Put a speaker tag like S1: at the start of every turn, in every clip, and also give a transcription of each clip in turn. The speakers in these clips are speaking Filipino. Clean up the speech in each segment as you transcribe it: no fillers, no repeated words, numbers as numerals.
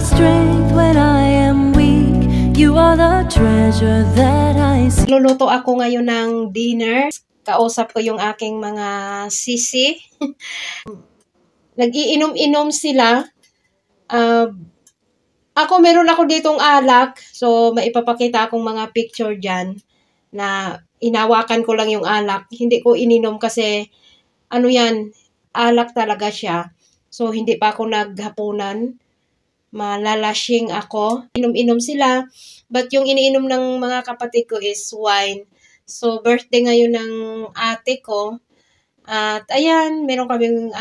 S1: strength when I am weak. You are the treasure that I see.
S2: Luluto ako ngayon ng dinner. Kausap ko yung aking mga sisi. Nag-iinom-inom sila. Meron ako ditong alak. So, maipapakita akong mga picture dyan na inawakan ko lang yung alak. Hindi ko ininom kasi ano yan, alak talaga siya. So, hindi pa ako naghapunan. Malalasing ako. Inom-inom sila. But yung iniinom ng mga kapatid ko is wine. So, birthday ngayon ng ate ko. At ayan, meron kaming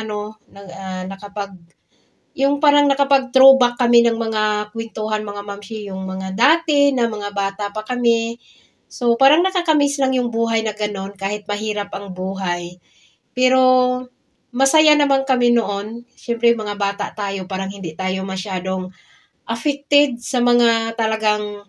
S2: yung parang nakapag-throwback kami ng mga kwentuhan, mga mamsi, yung mga dati na mga bata pa kami. So, parang nakakamiss lang yung buhay na ganon, kahit mahirap ang buhay. Pero, masaya naman kami noon. Siyempre, mga bata tayo, parang hindi tayo masyadong affected sa mga talagang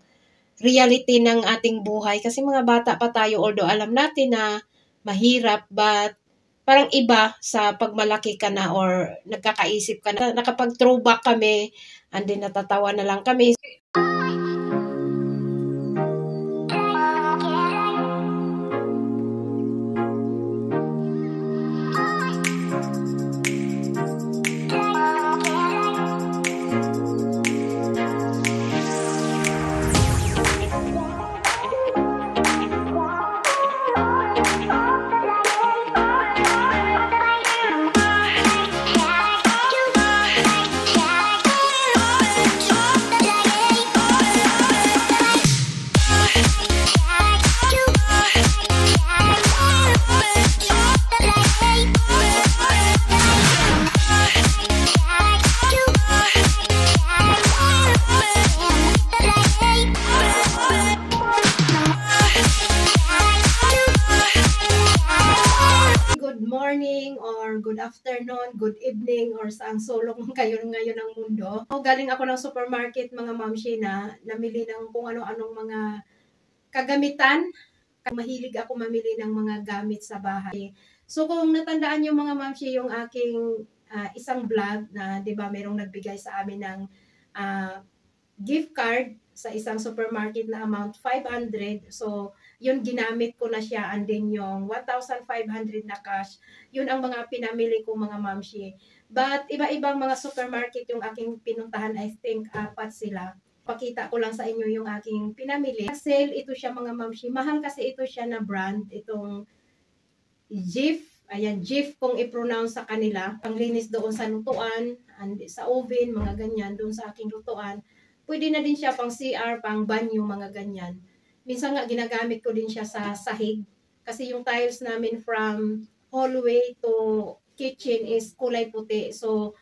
S2: reality ng ating buhay. Kasi mga bata pa tayo, although alam natin na mahirap, but parang iba sa pagmalaki ka na or nagkakaisip ka na. Nakapag-throwback kami, and then natatawa na lang kami. Morning or good afternoon, good evening, or saang sulok kayo ngayon ng mundo. Galing ako ng supermarket, mga mamshi, na namili ng kung ano-anong mga kagamitan. Mahilig ako mamili ng mga gamit sa bahay. So kung natandaan yung mga mamshi, yung aking isang vlog na 'di ba merong nagbigay sa amin ng gift card sa isang supermarket na amount 500. So, yun ginamit ko na siya, and then yung 1,500 na cash, yun ang mga pinamili ko, mga mamshi. But iba-ibang mga supermarket yung aking pinuntahan, I think 4 sila. Pakita ko lang sa inyo yung aking pinamili. Sale ito siya, mga mamshi. Mahal kasi ito siya na brand, itong Jif. Ayan, Jif kung i-pronounce sa kanila. Panglinis doon sa lutuan, and sa oven, mga ganyan, doon sa aking lutuan. Pwede na din siya pang CR, pang banyo, mga ganyan. Minsan nga ginagamit ko din siya sa sahig. Kasi yung tiles namin from hallway to kitchen is kulay puti. So,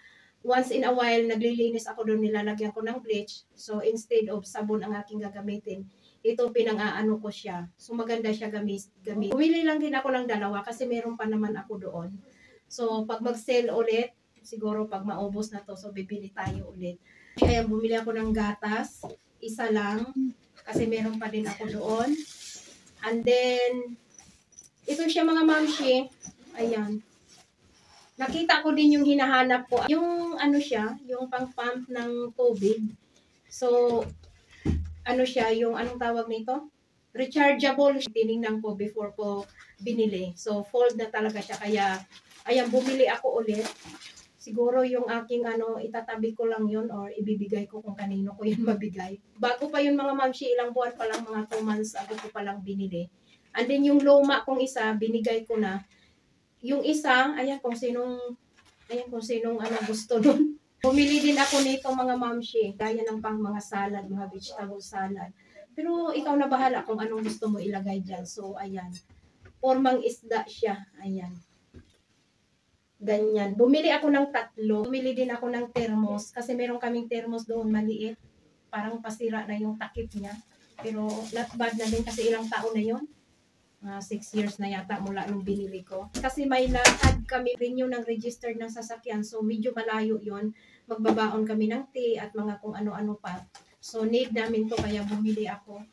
S2: once in a while, naglilinis ako doon, nilalagyan ko ng bleach. So, instead of sabon ang aking gagamitin, ito pinang-aano ko siya. So, maganda siya gamit. Bumili lang din ako ng 2 kasi meron pa naman ako doon. So, pag mag-sale ulit, siguro pag maubos na to, so bibili tayo ulit. Kaya bumili ako ng gatas, isa lang, kasi meron pa din ako doon. And then, ito siya, mga mamshi, ayan. Nakita ko din yung hinahanap ko, yung ano siya, yung pang-pump ng tubig. So, ano siya, yung anong tawag nito? Rechargeable. Tinignan ko before ko binili. So, fold na talaga siya, kaya, ayan, bumili ako ulit. Siguro yung aking itatabi ko lang yun or ibibigay ko kung kanino ko yun mabigay. Bago pa yun, mga mamshi, ilang buwan pa lang, mga 2 months ago ko pa lang binili. And then yung luma kong isa, binigay ko na. Yung isa, ayan kung sinong gusto nun. Bumili din ako nito, mga mamshi. Kaya ng pang mga salad, mga vegetable salad. Pero ikaw na bahala kung anong gusto mo ilagay dyan. So, ayan. Formang isda siya. Ayan. Ganyan. Bumili ako ng 3. Bumili din ako ng thermos. Kasi meron kaming thermos doon, maliit. Parang pasira na yung takip niya. Pero not bad na din kasi ilang taon na yun. 6 years na yata mula nung binili ko. Kasi may na-add kami renew ng registered ng sasakyan. So medyo malayo yun. Magbabaon kami ng tea at mga kung ano-ano pa. So need namin to, kaya bumili ako.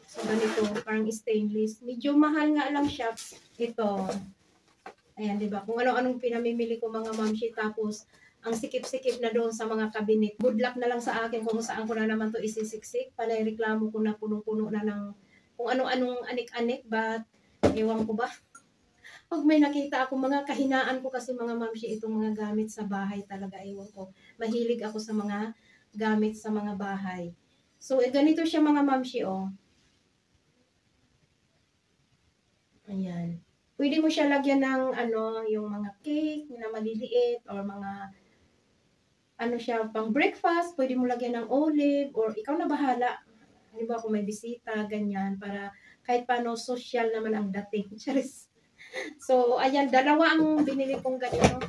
S2: So ganito, parang stainless. Medyo mahal nga lang siya. Ito. Ayan, di ba? Kung ano-anong pinamimili ko, mga mamshi, tapos ang sikip-sikip na doon sa mga cabinet. Good luck na lang sa akin kung saan ko na naman to isisiksik. Panay reklamo ko na punong-puno na ng kung ano-anong anik-anik, but ewan ko ba. Pag may nakita ako mga kahinaan ko kasi mga mamshi, itong mga gamit sa bahay talaga, ewan ko. Mahilig ako sa mga gamit sa mga bahay. So, ganito siya mga mamshi, oh. Ayan. Pwede mo siya lagyan ng ano, yung mga cake na maliliit or mga ano siya, pang breakfast, pwede mo lagyan ng olive or ikaw na bahala. Halimbawa kung may bisita, ganyan, para kahit paano social naman ang dating. Charis. So, ayan, dalawa ang binili kong ganito.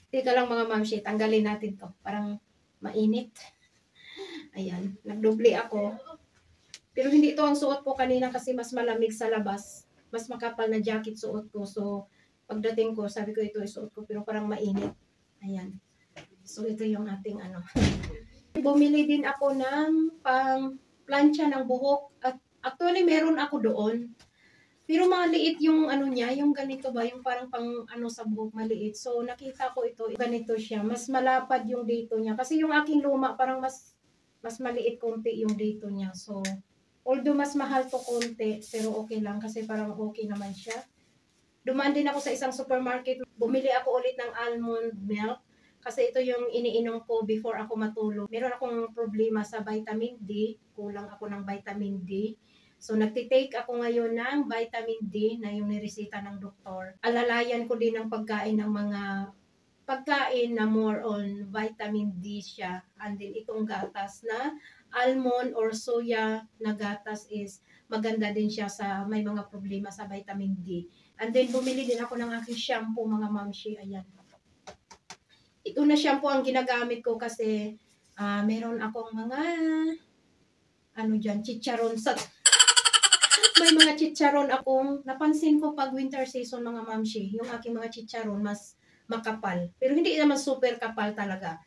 S2: Teka lang mga mamshi, tanggalin natin to. Parang mainit. Ayan, nagdoble ako. Pero hindi ito ang suot ko kanina kasi mas malamig sa labas. Mas makapal na jacket suot ko. So, pagdating ko, sabi ko ito isuot ko pero parang mainit. Ayan. So, ito yung ating ano. Bumili din ako ng pang plancha ng buhok. At actually, meron ako doon. Pero maliit yung ano niya, yung ganito ba, yung parang pang ano sa buhok maliit. So, nakita ko ito, ganito siya. Mas malapad yung dito niya. Kasi yung aking luma, parang mas maliit konti yung dito niya. So, although mas mahal to konti, pero okay lang kasi parang okay naman siya. Dumaan din ako sa isang supermarket. Bumili ako ulit ng almond milk. Kasi ito yung iniinom ko before ako matulog. Meron akong problema sa vitamin D. Kulang ako ng vitamin D. So, nagtitake ako ngayon ng vitamin D na yung niresita ng doktor. Alalayan ko din ng pagkain ng mga pagkain na more on vitamin D siya. And then, itong gatas na almond or soya na gatas is maganda din siya sa may mga problema sa vitamin D. And then, bumili din ako ng aking shampoo, mga mamshi. Ayan. Ito na shampoo ang ginagamit ko kasi meron akong mga ano dyan, chicharon sa may mga chicharon akong napansin ko pag winter season mga mamshi, yung aking mga chicharon mas makapal. Pero hindi naman super kapal talaga.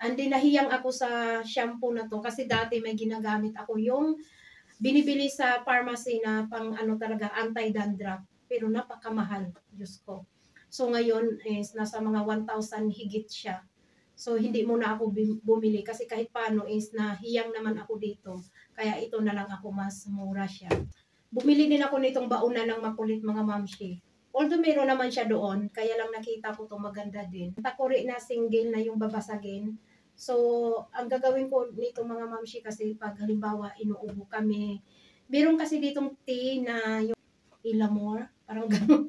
S2: And then nahiyang ako sa shampoo na to kasi dati may ginagamit ako yung binibili sa pharmacy na pang ano talaga anti-dandruff. Pero napakamahal, Diyos ko. So ngayon is nasa mga 1,000 higit siya. So hindi muna ako bumili kasi kahit paano is nahiyang naman ako dito. Kaya ito na lang ako, mas mura siya. Bumili din ako nitong bauna ng makulit mga mamshi. Although meron naman siya doon, kaya lang nakita ko to maganda din. Takuri na single na yung babasagin. So, ang gagawin ko nito mga mamshi kasi pag halimbawa inuubo kami, meron kasi ditong tea na yung Ilamore, parang gano'n.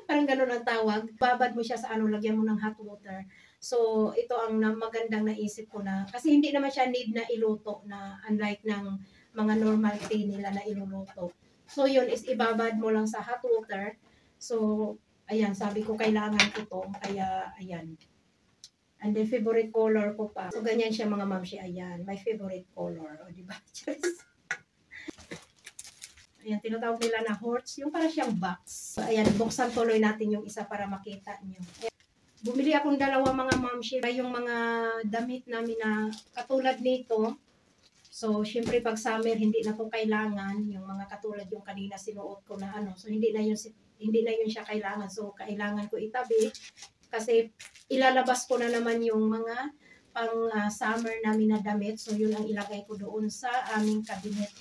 S2: Parang gano'n ang tawag. Babad mo siya sa ano, lagyan mo ng hot water. So, ito ang magandang naisip ko na, kasi hindi naman siya need na iluto na unlike ng mga normal tea nila na iluluto. So, yun is ibabad mo lang sa hot water. So, ayan, sabi ko kailangan ko to. Kaya, ayan. And then, favorite color ko pa. So, ganyan siya mga mamshi. Ayan, my favorite color. O, diba? Ayan, tinatawag nila na hearts. Yung para siyang box. So, ayan, buksan tuloy natin yung isa para makita nyo. Ayan. Bumili akong dalawa mga mamshi. Yung mga damit namin na katulad nito. So, syempre pag summer, hindi na to kailangan. Yung mga katulad yung kanina sinuot ko na ano. So, hindi na yun siya kailangan. So, kailangan ko itabi. Kasi ilalabas ko na naman yung mga pang summer namin na damit. So, yun ang ilagay ko doon sa aming cabinet.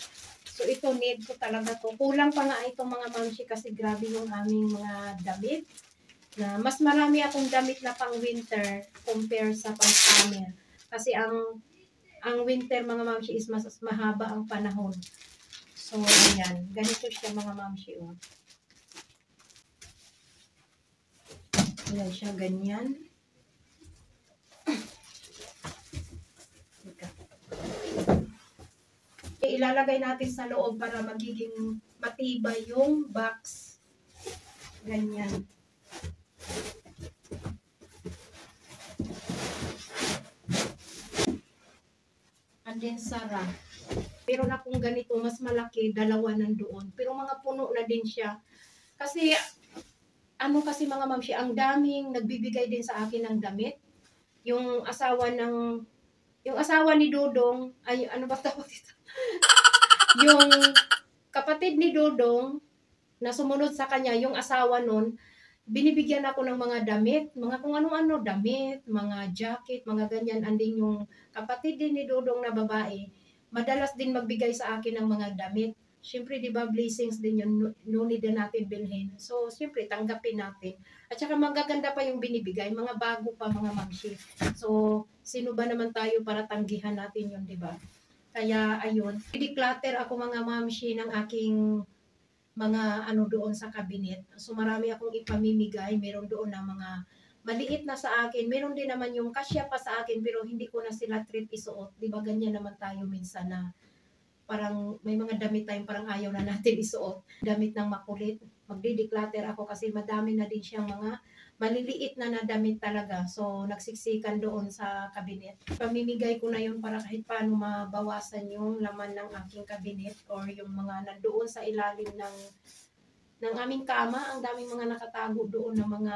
S2: So, ito need ko talaga to. Kulang pa nga itong mga mamshi kasi grabe yung aming mga damit. Na mas marami akong damit na pang winter compare sa pang summer. Kasi ang winter mga mamshi is mas mahaba ang panahon. So, ayan. Ganito siya mga mamshi. Oh. Ayan siya, ganyan. Ilalagay natin sa loob para magiging matibay yung box. Ganyan. And then Sarah. Meron akong ganito, mas malaki, dalawa nandoon. Pero mga puno na din siya. Kasi, ano kasi mga mamshi, ang daming nagbibigay din sa akin ng damit. Yung asawa ni Dodong, ay, ano ba tawag dito? Yung kapatid ni Dodong, na sumunod sa kanya, yung asawa nun, binibigyan ako ng mga damit, mga kung ano-ano, damit, mga jacket, mga ganyan. Andin yung kapatid din ni Dudong na babae, madalas din magbigay sa akin ng mga damit. Siyempre, di ba, blessings din yun, no need na natin bilhin. So, siyempre, tanggapin natin. At saka magaganda pa yung binibigay, mga bago pa, mga mamshi. So, sino ba naman tayo para tanggihan natin yun, di ba? Kaya, ayun, declutter ako mga mamshi ng aking mga ano doon sa cabinet. So marami akong ipamimigay, meron doon na mga maliit na sa akin, meron din naman yung kasya pa sa akin pero hindi ko na sila trip isuot. 'Di ba ganyan naman tayo minsan na parang may mga damit tayong parang ayaw na natin isuot. Damit ng makulit. Magde-declutter ako kasi madami na din siyang mga maliliit na na damit talaga. So, nagsiksikan doon sa cabinet. Pamimigay ko na yun para kahit paano mabawasan yung laman ng aking cabinet or yung mga nandoon sa ilalim ng aming kama. Ang daming mga nakatago doon na mga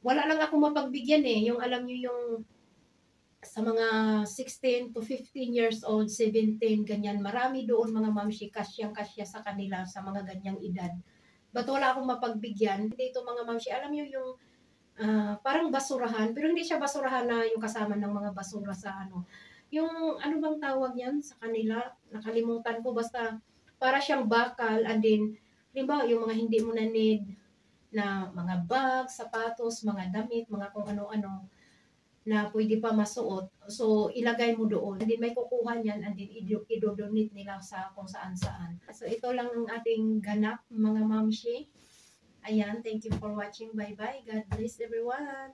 S2: wala lang ako mapagbigyan eh. Yung alam niyo yung sa mga 16 to 15 years old, 17, ganyan. Marami doon mga mamshi, kasyang-kasya sa kanila sa mga ganyang edad. Ba't wala akong mapagbigyan? Dito mga mamshi, alam niyo yung parang basurahan, pero hindi siya basurahan na yung kasama ng mga basura sa ano. Yung ano bang tawag yan sa kanila? Nakalimutan ko, basta para siyang bakal and then, halimbawa yung mga hindi mo na need na mga bag, sapatos, mga damit, mga kung ano-ano na pwede pa masuot. So, ilagay mo doon. And then may kukuha niyan and then idodonate nila sa kung saan-saan. So, ito lang ang ating ganap, mga mamshi. Ayan, thank you for watching. Bye-bye. God bless everyone.